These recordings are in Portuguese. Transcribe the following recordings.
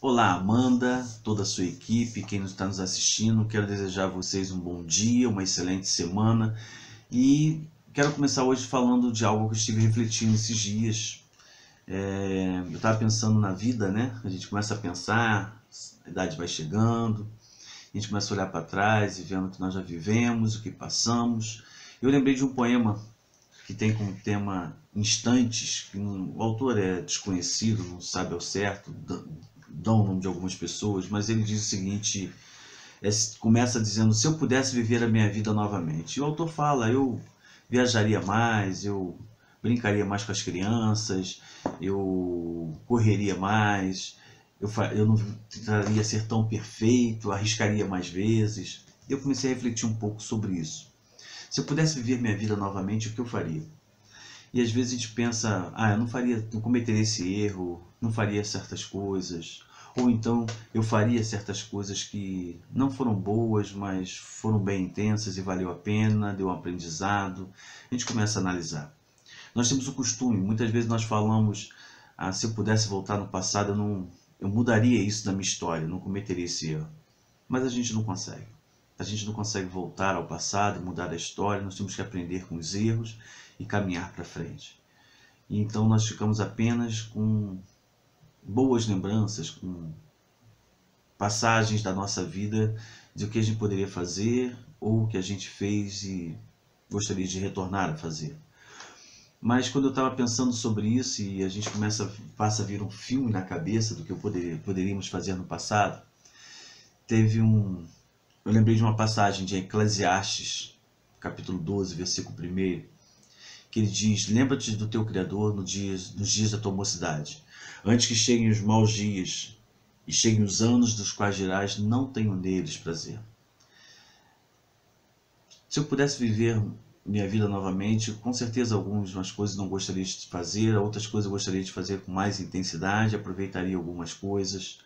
Olá, Amanda, toda a sua equipe, quem está nos assistindo, quero desejar a vocês um bom dia, uma excelente semana e quero começar hoje falando de algo que eu estive refletindo esses dias. Eu estava pensando na vida, né? A gente começa a pensar, a idade vai chegando, a gente começa a olhar para trás e vendo o que nós já vivemos, o que passamos. Eu lembrei de um poema que tem como tema instantes, que o autor é desconhecido, não sabe ao certo, dão o nome de algumas pessoas, mas ele diz o seguinte, começa dizendo: se eu pudesse viver a minha vida novamente. E o autor fala: eu viajaria mais, eu brincaria mais com as crianças, eu correria mais, eu não tentaria ser tão perfeito, arriscaria mais vezes. Eu comecei a refletir um pouco sobre isso. Se eu pudesse viver minha vida novamente, o que eu faria? E às vezes a gente pensa, eu não cometeria esse erro, não faria certas coisas, ou então eu faria certas coisas que não foram boas, mas foram bem intensas e valeu a pena, deu um aprendizado. A gente começa a analisar. Nós temos o costume, muitas vezes nós falamos, se eu pudesse voltar no passado, eu mudaria isso da minha história, não cometeria esse erro. Mas a gente não consegue. A gente não consegue voltar ao passado e mudar a história, nós temos que aprender com os erros e caminhar para frente. E então nós ficamos apenas com boas lembranças, com passagens da nossa vida de o que a gente poderia fazer ou o que a gente fez e gostaria de retornar a fazer. Mas quando eu estava pensando sobre isso e a gente passa a vir um filme na cabeça do que poderíamos fazer no passado, eu lembrei de uma passagem de Eclesiastes, capítulo 12, versículo 1, que ele diz: lembra-te do teu Criador nos dias da tua mocidade, antes que cheguem os maus dias e cheguem os anos dos quais dirás: não tenho neles prazer. Se eu pudesse viver minha vida novamente, com certeza algumas coisas não gostaria de fazer, outras coisas eu gostaria de fazer com mais intensidade, aproveitaria algumas coisas,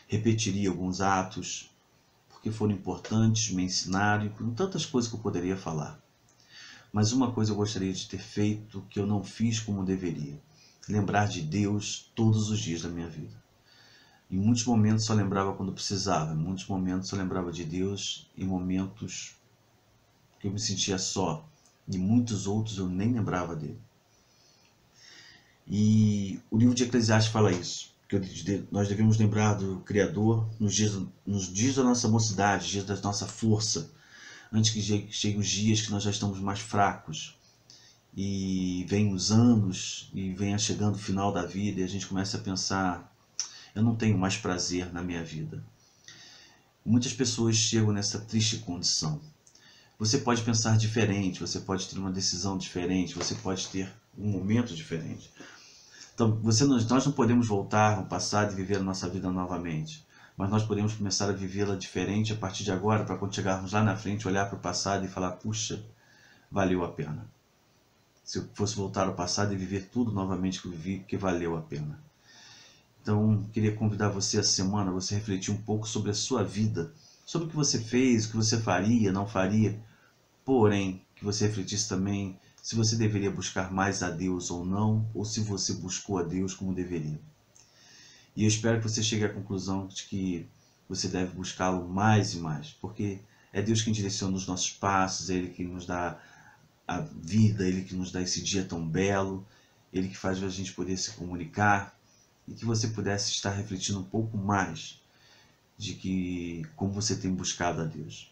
repetiria alguns atos, porque foram importantes, me ensinaram, e com tantas coisas que eu poderia falar. Mas uma coisa eu gostaria de ter feito que eu não fiz como deveria: lembrar de Deus todos os dias da minha vida. Em muitos momentos só lembrava quando precisava, em muitos momentos só lembrava de Deus, em momentos que eu me sentia só, e muitos outros eu nem lembrava dele. E o livro de Eclesiastes fala isso, que nós devemos lembrar do Criador nos dias da nossa mocidade, dias da nossa força, antes que cheguem os dias que nós já estamos mais fracos e venham os anos e venha chegando o final da vida e a gente começa a pensar: eu não tenho mais prazer na minha vida. Muitas pessoas chegam nessa triste condição. Você pode pensar diferente, você pode ter uma decisão diferente, você pode ter um momento diferente. Então, nós não podemos voltar ao passado e viver a nossa vida novamente, mas nós podemos começar a vivê-la diferente a partir de agora, para quando chegarmos lá na frente, olhar para o passado e falar: puxa, valeu a pena. Se eu fosse voltar ao passado e viver tudo novamente que eu vivi, que valeu a pena. Então, queria convidar você essa semana a você refletir um pouco sobre a sua vida, sobre o que você fez, o que você faria, não faria, porém, que você refletisse também se você deveria buscar mais a Deus ou não, ou se você buscou a Deus como deveria. E eu espero que você chegue à conclusão de que você deve buscá-lo mais e mais, porque é Deus quem direciona os nossos passos, é Ele que nos dá a vida, Ele que nos dá esse dia tão belo, Ele que faz a gente poder se comunicar, e que você pudesse estar refletindo um pouco mais de como você tem buscado a Deus.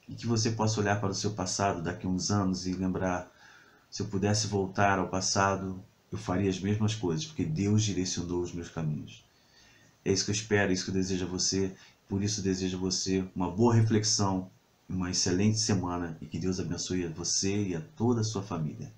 E que você possa olhar para o seu passado daqui a uns anos e lembrar: se eu pudesse voltar ao passado, eu faria as mesmas coisas, porque Deus direcionou os meus caminhos. É isso que eu espero, é isso que eu desejo a você. Por isso eu desejo a você uma boa reflexão, uma excelente semana e que Deus abençoe a você e a toda a sua família.